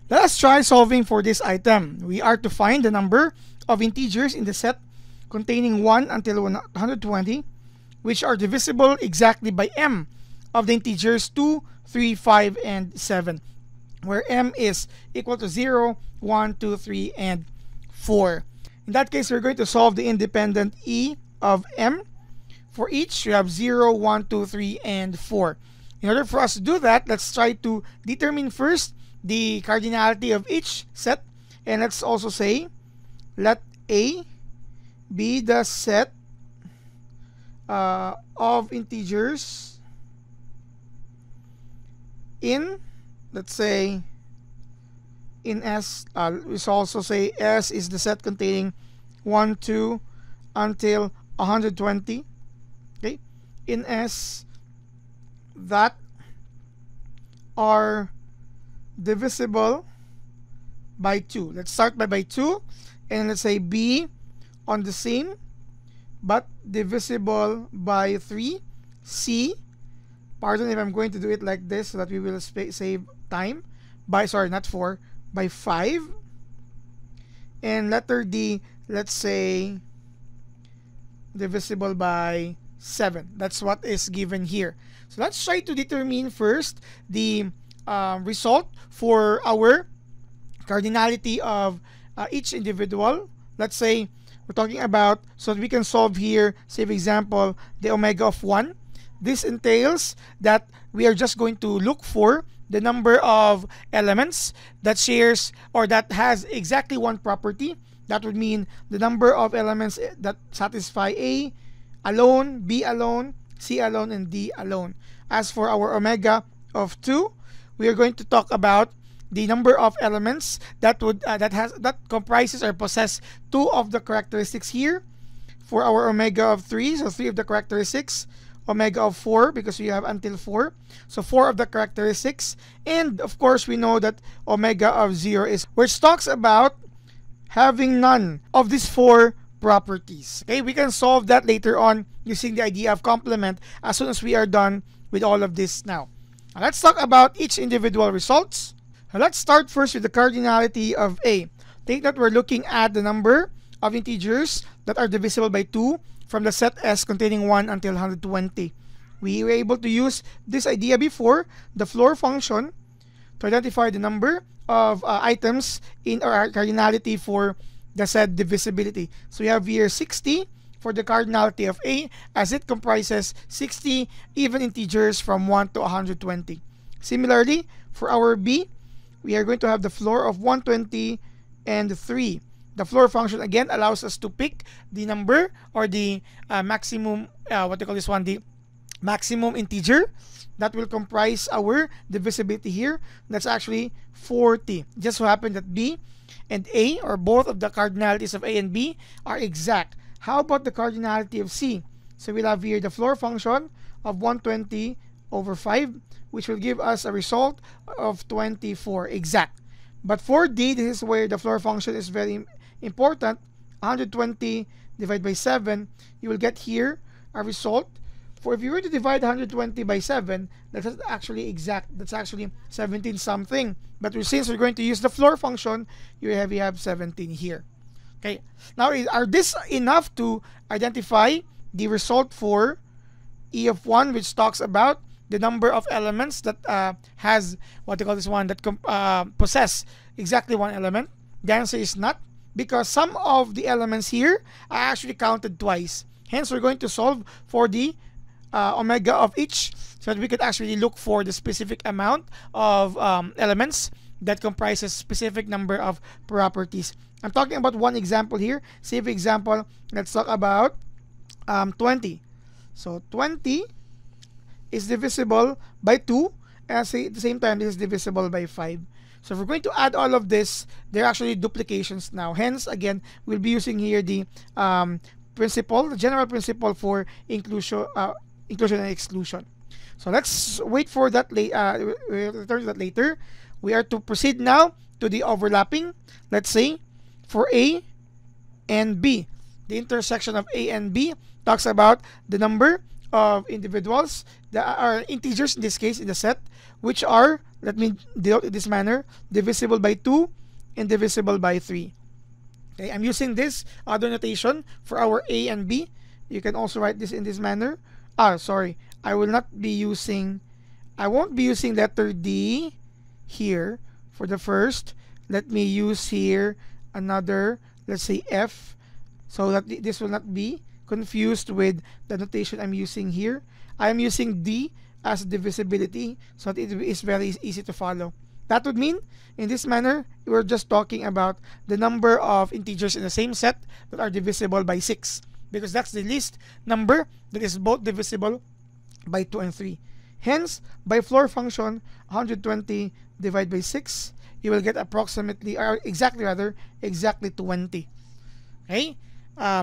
Let us try solving for this item. We are to find the number of integers in the set containing 1 until 120, which are divisible exactly by m of the integers 2, 3, 5, and 7, where m is equal to 0, 1, 2, 3, and 4. In that case, we're going to solve the independent e of m. For each, we have 0, 1, 2, 3, and 4. In order for us to do that, let's try to determine first the cardinality of each set. And let's also say, let A be the set of integers in, let's say, in S. We also say S is the set containing 1, 2, until 120. Okay, in S that are divisible by 2. Let's start by 2, and let's say B on the same but divisible by 3. C, pardon if I'm going to do it like this so that we will save time, by, sorry, not 4, by 5. And letter D, let's say divisible by 7. That's what is given here. So let's try to determine first the result for our cardinality of each individual. Let's say we're talking about, so that we can solve here, say for example, the omega of 1. This entails that we are just going to look for the number of elements that shares or that has exactly one property. That would mean the number of elements that satisfy A alone, B alone, C alone, and D alone. As for our omega of 2, we are going to talk about the number of elements that would that comprises or possess 2 of the characteristics here. For our omega of 3, so 3 of the characteristics. Omega of 4, because we have until 4, so 4 of the characteristics. And of course, we know that omega of 0 is, which talks about having none of these 4 properties. Okay, we can solve that later on using the idea of complement as soon as we are done with all of this now. Now let's talk about each individual results. Now let's start first with the cardinality of A. Take that we're looking at the number of integers that are divisible by 2 from the set S containing 1 until 120. We were able to use this idea before, the floor function, to identify the number of items in our cardinality for the said divisibility. So we have here 60 for the cardinality of A, as it comprises 60 even integers from 1 to 120. Similarly, for our B, we are going to have the floor of 120 and 3. The floor function again allows us to pick the number or the maximum, the maximum integer that will comprise our divisibility here. That's actually 40. Just so happen that B and A, or both of the cardinalities of A and B, are exact. How about the cardinality of C? So we'll have here the floor function of 120 over 5, which will give us a result of 24, exact. But for D, this is where the floor function is very important. 120 divided by 7, you will get here a result. For if you were to divide 120 by 7, that's actually exact. That's actually 17 something. But since we're going to use the floor function, we have 17 here. Okay. Now, are this enough to identify the result for E of 1, which talks about the number of elements that has that possess exactly one element? The answer is not, because some of the elements here are actually counted twice. Hence, we're going to solve for the omega of each, so that we could actually look for the specific amount of elements that comprises specific number of properties. I'm talking about one example here. Say for example, let's talk about 20. So 20 is divisible by 2, and at the same time this is divisible by 5. So if we're going to add all of this, they're actually duplications now. Hence, again, we'll be using here the principle, the general principle for inclusion and exclusion. So let's wait for that. We'll return to that later. We are to proceed now to the overlapping. Let's say for A and B, the intersection of A and B talks about the number of individuals that are integers in this case in the set, which are let me denote in this manner, divisible by 2 and divisible by 3. Okay, I'm using this other notation for our A and B. You can also write this in this manner. Sorry, I won't be using letter D here for the first. Let me use here another, let's say F, so that this will not be confused with the notation I'm using here. I am using D as divisibility, so that it is very easy to follow. That would mean, in this manner, we're just talking about the number of integers in the same set that are divisible by 6, because that's the least number that is both divisible by 2 and 3. Hence, by floor function, 120 divided by 6, you will get approximately, or exactly 20. Okay?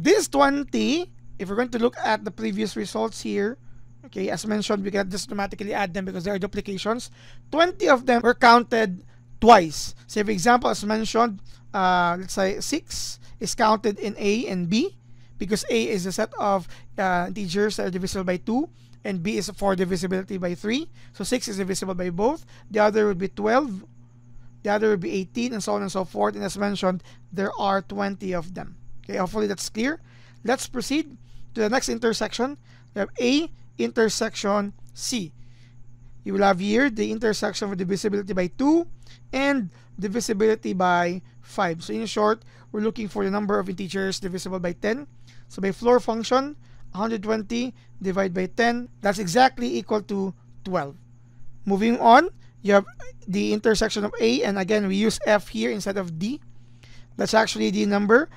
This 20, if we're going to look at the previous results here, okay, as mentioned, we can just automatically add them because they are duplications. 20 of them were counted twice. Say, for example, as mentioned, let's say 6 is counted in A and B, because A is a set of integers that are divisible by 2, and B is for divisibility by 3. So 6 is divisible by both. The other would be 12. The other would be 18, and so on and so forth. And as mentioned, there are 20 of them. Okay, hopefully that's clear. Let's proceed to the next intersection. We have A intersection C. You will have here the intersection of divisibility by 2 and divisibility by 5. So in short, we're looking for the number of integers divisible by 10. So by floor function, 120 divided by 10, that's exactly equal to 12. Moving on, you have the intersection of A, and again we use F here instead of D. That's actually the number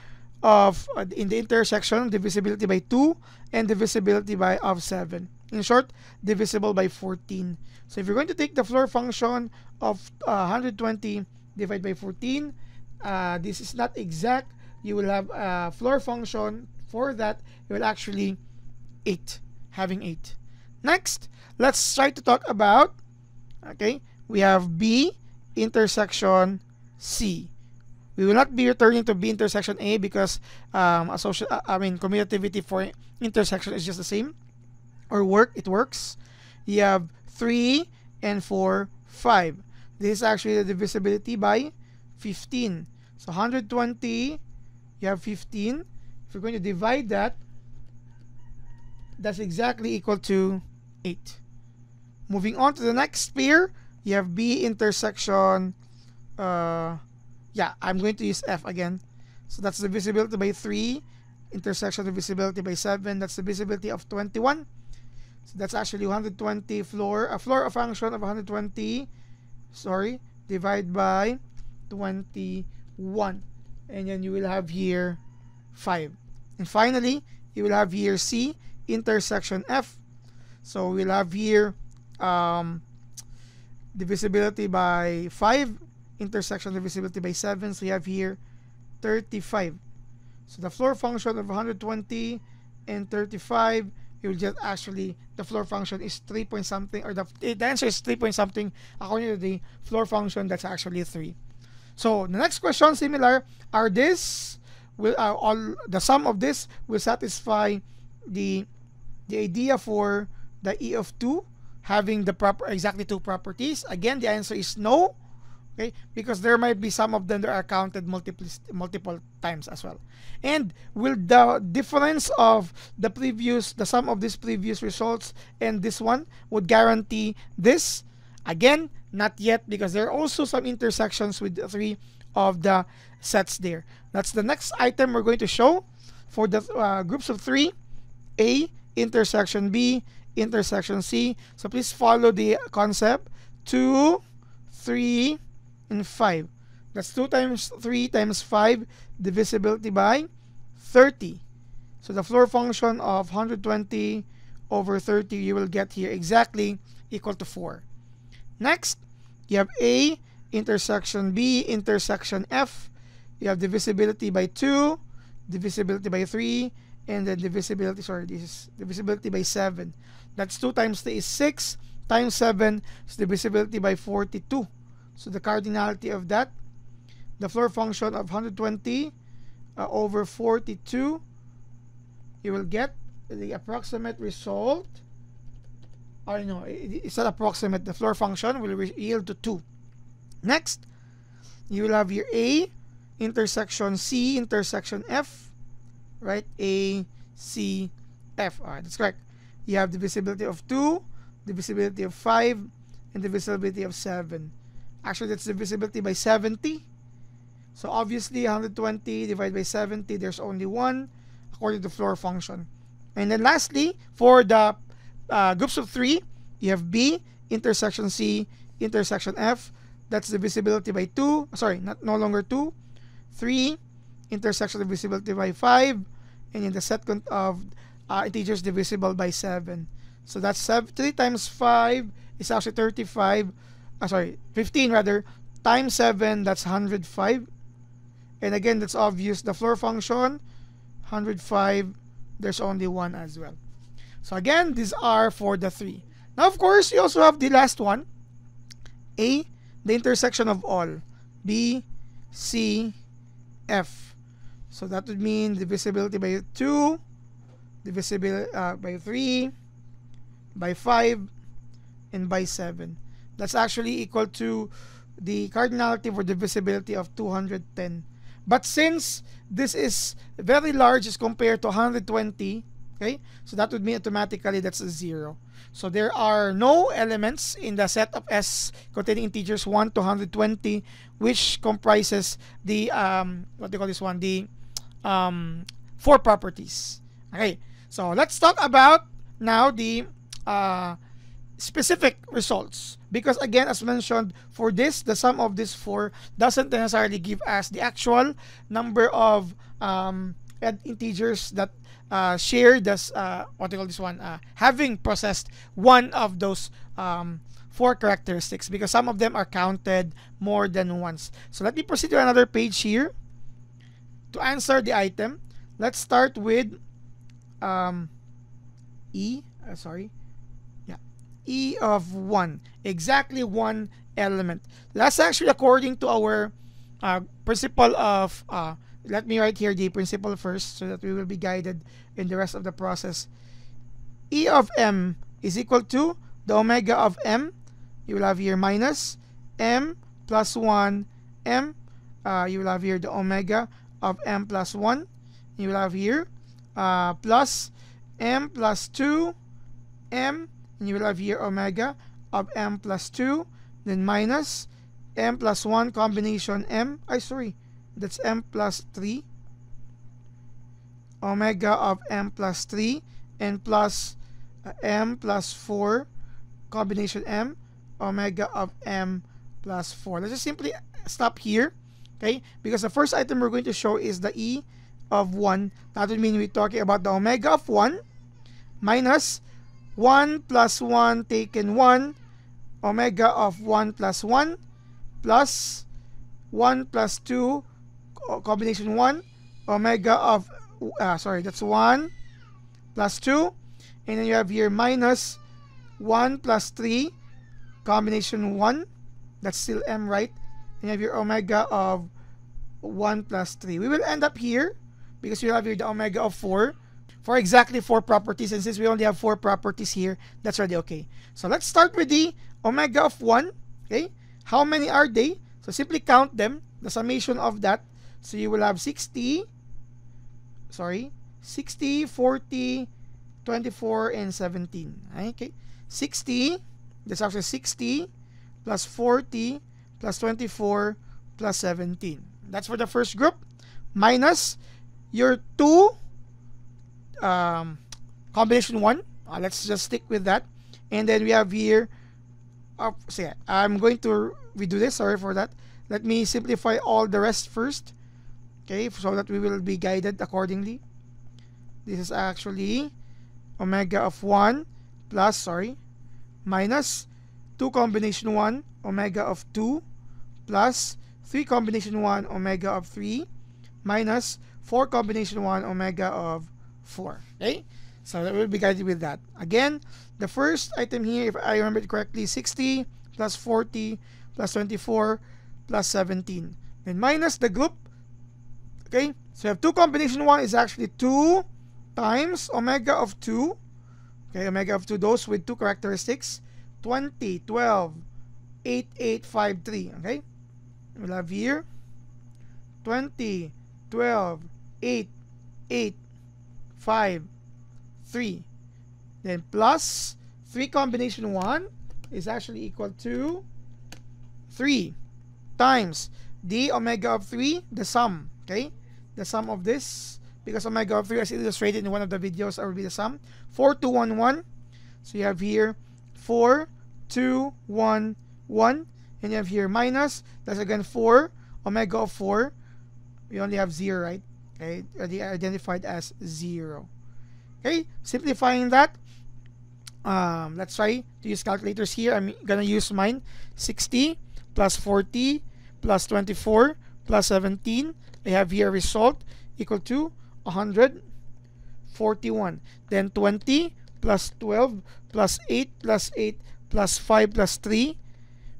of in the intersection divisibility by 2 and divisibility by of 7. In short, divisible by 14. So if you're going to take the floor function of 120 divided by 14, this is not exact. You will have a floor function for that. You will actually 8, having 8. Next, let's try to talk about, okay, we have B intersection C. We will not be returning to B intersection A because commutativity for intersection is just the same, or it works. You have 3 and 4, 5. This is actually the divisibility by 15. So 120, you have 15. If you're going to divide that, that's exactly equal to 8. Moving on to the next pair, you have B intersection, I'm going to use F again. So that's divisibility by 3, intersection divisibility by 7. That's the divisibility of 21. So that's actually 120 a floor function of 120, divide by 21. And then you will have here 5. And finally, you will have here C intersection F. So we'll have here divisibility by 5, intersection divisibility by 7. So you have here 35. So the floor function of 120 and 35, you will just actually, the floor function is 3 point something, or the answer is 3 point something. According to the floor function, that's actually 3. So the next question, similar, are this, will all the sum of this will satisfy the idea for the E of 2 having the exactly 2 properties? Again, the answer is no. Okay, because there might be some of them that are counted multiple times as well. And will the difference of the sum of these previous results and this one would guarantee this? Again, not yet, because there are also some intersections with 3 of the sets there. That's the next item we're going to show for the groups of 3, A intersection B intersection C. So please follow the concept. 2, 3, and 5. That's 2 times 3 times 5, divisibility by 30. So the floor function of 120 over 30, you will get here exactly equal to 4. Next, you have A intersection B intersection F. You have divisibility by 2, divisibility by 3, and then divisibility, this is divisibility by 7. That's 2 times 3 is 6, times 7 is divisibility by 42. So the cardinality of that, the floor function of 120 over 42, you will get the approximate result or no, it's not approximate. The floor function will yield to 2. Next, you will have here A intersection C intersection F, right? A, C, F. Alright, that's correct. You have divisibility of 2, divisibility of 5, and divisibility of 7. Actually, that's divisibility by 70. So obviously, 120 divided by 70, there's only 1, according to floor function. And then lastly, for the groups of 3, you have B intersection C intersection F. That's divisibility by 2. Sorry, no longer 2. 3 intersection divisibility by 5. And in the set of integers divisible by 7. So that's 3 times 5 is actually 35. 15 rather. Times 7, that's 105. And again, that's obvious. The floor function, 105, there's only 1 as well. So again, these are for the 3. Now, of course, you also have the last one. A, the intersection of all. B, C, F. So that would mean divisibility by 2, divisibility by 3, by 5, and by 7. That's actually equal to the cardinality for divisibility of 210. But since this is very large as compared to 120, okay, so that would mean automatically that's a 0. So there are no elements in the set of S containing integers 1 to 120, which comprises the what do you call this one? The 4 properties. Okay, so let's talk about now the specific results, because again, as mentioned, for this, the sum of these 4 doesn't necessarily give us the actual number of integers that share this what do you call this one, having processed one of those 4 characteristics, because some of them are counted more than once. So let me proceed to another page here to answer the item. Let's start with E of 1, exactly 1 element. That's actually according to our principle of let me write here the principle first so that we will be guided in the rest of the process. E of m is equal to the omega of m. You will have here minus m plus 1 m. You will have here the omega of m plus 1. You will have here plus m plus 2 m. And you will have here omega of m plus 2, then minus m plus 1 combination m, that's m plus 3, omega of m plus 3, and plus m plus 4 combination m, omega of m plus 4. Let's just simply stop here, okay? Because the first item we're going to show is the E of 1. That would mean we're talking about the omega of 1 minus 1 plus 1 taken 1, omega of 1 plus 1, plus 1 plus 2, combination 1, omega of, that's 1 plus 2, and then you have here minus 1 plus 3, combination 1, that's still m, right? And you have your omega of 1 plus 3. We will end up here, because you have here the omega of 4, for exactly 4 properties, and since we only have 4 properties here, that's already okay. So let's start with the omega of 1. Okay, how many are they? So simply count them, the summation of that. So you will have 60, 40, 24, and 17. Okay, 60, that's actually 60 plus 40 plus 24 plus 17. That's for the first group, minus your 2 combination 1. Let's just stick with that. And then we have here, I'm going to redo this, sorry for that. Let me simplify all the rest first, okay, so that we will be guided accordingly. This is actually omega of 1 plus, minus 2 combination 1, omega of 2, plus 3 combination 1, omega of 3, minus 4 combination 1, omega of 4. Okay, so that will be guided with that. Again, the first item here, if I remember it correctly, 60 plus 40 plus 24 plus 17. Then minus the group. Okay, so you have 2 combination 1 is actually 2 times omega of 2 Okay, omega of 2, those with two characteristics, 20, 12, 8, 8, 5, 3. Okay, we'll have here 20, 12, 8, 8, 5, 3. Then plus 3 combination 1 is actually equal to 3 times the omega of 3, the sum. Okay, the sum of this, because omega of 3 as illustrated in one of the videos, will be the sum. 4, 2, 1, 1. So you have here 4, 2, 1, 1. And you have here minus, that's again 4, omega of 4. We only have 0, right? Okay, already identified as 0. Okay, simplifying that, let's try to use calculators here. I'm gonna use mine. 60 plus 40 plus 24 plus 17. I have here a result equal to 141. Then 20 plus 12 plus 8 plus 8 plus 5 plus 3,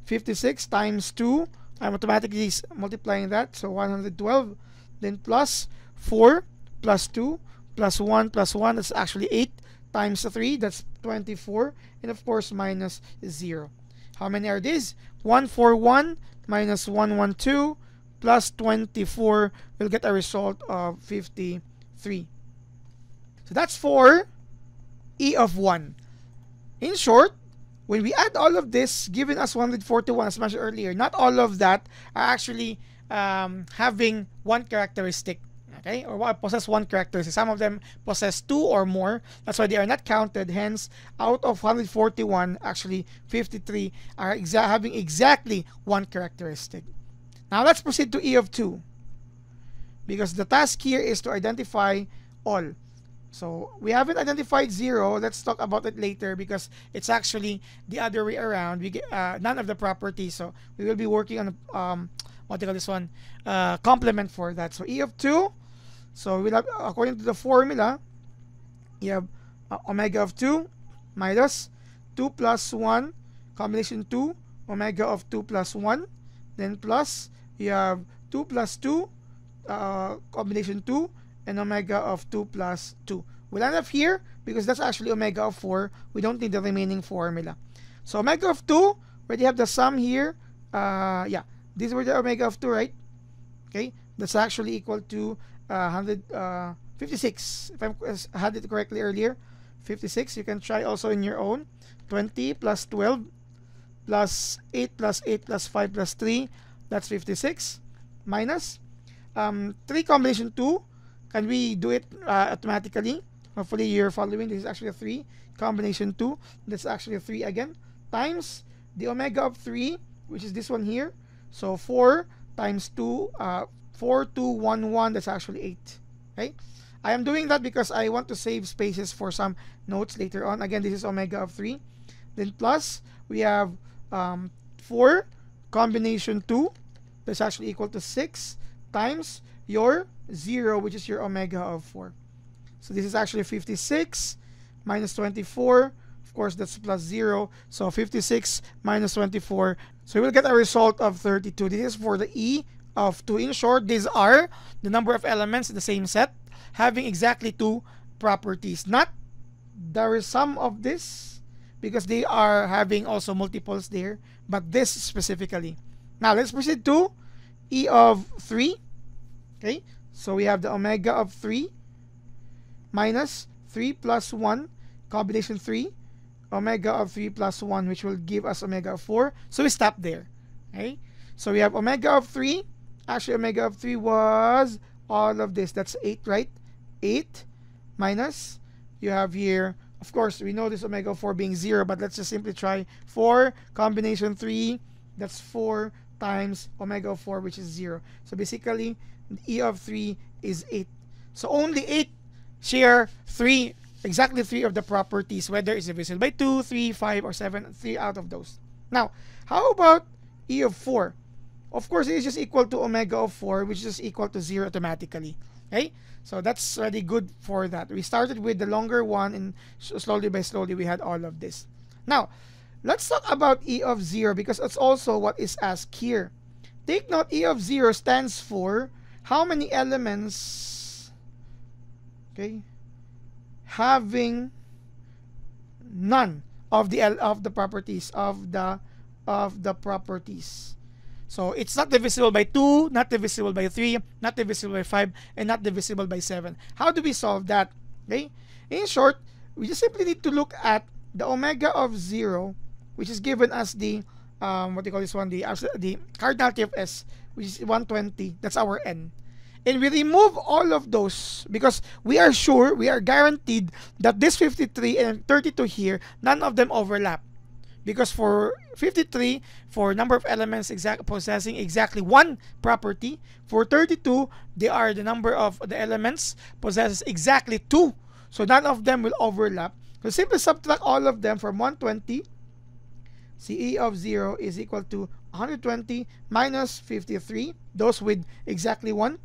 56 times 2. I'm automatically multiplying that, so 112. Then plus 4 plus 2 plus 1 plus 1, that's actually 8 times 3, that's 24. And of course minus 0. How many are these? 141 minus 112 plus 24 will get a result of 53. So that's for E of 1. In short, when we add all of this, given us 141 as mentioned earlier, not all of that are actually having one characteristic, okay, or possess one characteristic. Some of them possess 2 or more. That's why they are not counted. Hence, out of 141, actually 53 are having exactly one characteristic. Now let's proceed to E of 2, because the task here is to identify all. So we haven't identified 0. Let's talk about it later, because it's actually the other way around. We get none of the properties, so we will be working on what do you call this one, complement for that. So E of 2, so we'll have, according to the formula, you have omega of 2 minus 2 plus 1 combination 2 omega of 2 plus 1, then plus you have 2 plus 2 combination 2 and omega of 2 plus 2. We'll end up here because that's actually omega of 4. We don't need the remaining formula. So omega of 2, already have the sum here. Yeah, these were the omega of 2, right? Okay, that's actually equal to 156. If I had it correctly earlier, 56. You can try also in your own. 20 plus 12 plus 8 plus 8 plus 5 plus 3, that's 56. Minus 3 combination 2. Can we do it automatically? Hopefully you're following. This is actually a 3 combination 2. That's actually a 3 again. Times the omega of 3, which is this one here. So 4 times 2, 4, 2, 1, 1. That's actually 8. Okay? I am doing that because I want to save spaces for some notes later on. Again, this is omega of 3. Then plus, we have 4 combination 2. That's actually equal to 6 times your 0, which is your omega of 4. So this is actually 56 minus 24. Of course, that's plus 0. So 56 minus 24. So we will get a result of 32. This is for the E of 2. In short, these are the number of elements in the same set having exactly 2 properties. Not the sum of this, because they are having also multiples there, but this specifically. Now let's proceed to E of 3. Okay, so we have the omega of 3 minus 3 plus 1 combination 3 omega of 3 plus 1, which will give us omega of 4. So we stop there. Okay, so we have omega of 3. Actually, omega of 3 was all of this. That's 8, right? 8 minus, you have here, of course, we know this omega of 4 being 0, but let's just simply try 4 combination 3. That's 4 times omega of 4, which is 0. So basically, E of 3 is 8. So only 8 share 3, exactly 3 of the properties, whether it's divisible by 2, 3, 5, or 7, 3 out of those. Now, how about E of 4? Of course, it is just equal to omega of 4, which is equal to 0 automatically. Okay? So that's already good for that. We started with the longer one, and slowly by slowly, we had all of this. Now, let's talk about E of 0, because it's also what is asked here. Take note, E of 0 stands for how many elements, okay, having none of the properties of the properties. So it's not divisible by 2, not divisible by 3, not divisible by 5, and not divisible by 7. How do we solve that? Okay? In short, we just simply need to look at the omega of 0, which is given as the what do you call this one? The cardinality of S, which is 120. That's our n. And we remove all of those because we are sure, we are guaranteed that this 53 and 32 here, none of them overlap. Because for 53, for number of elements possessing exactly one property, for 32, they are the number of the elements possesses exactly 2. So none of them will overlap. So simply subtract all of them from 120. CE of 0 is equal to 120 minus 53, those with exactly 1,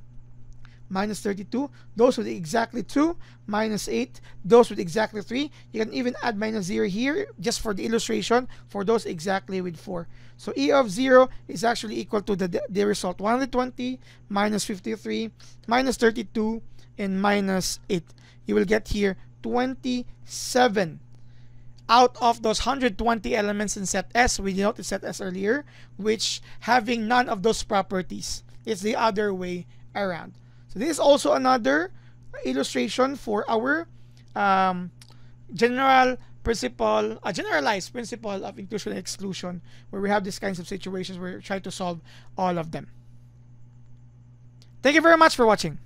minus 32, those with exactly 2, minus 8, those with exactly 3. You can even add minus 0 here just for the illustration for those exactly with 4. So E of 0 is actually equal to the result 120 minus 53 minus 32 and minus 8. You will get here 27 out of those 120 elements in set S. We denoted set S earlier, which having none of those properties. It's the other way around. So this is also another illustration for our generalized principle of inclusion and exclusion, where we have these kinds of situations where we try to solve all of them. Thank you very much for watching.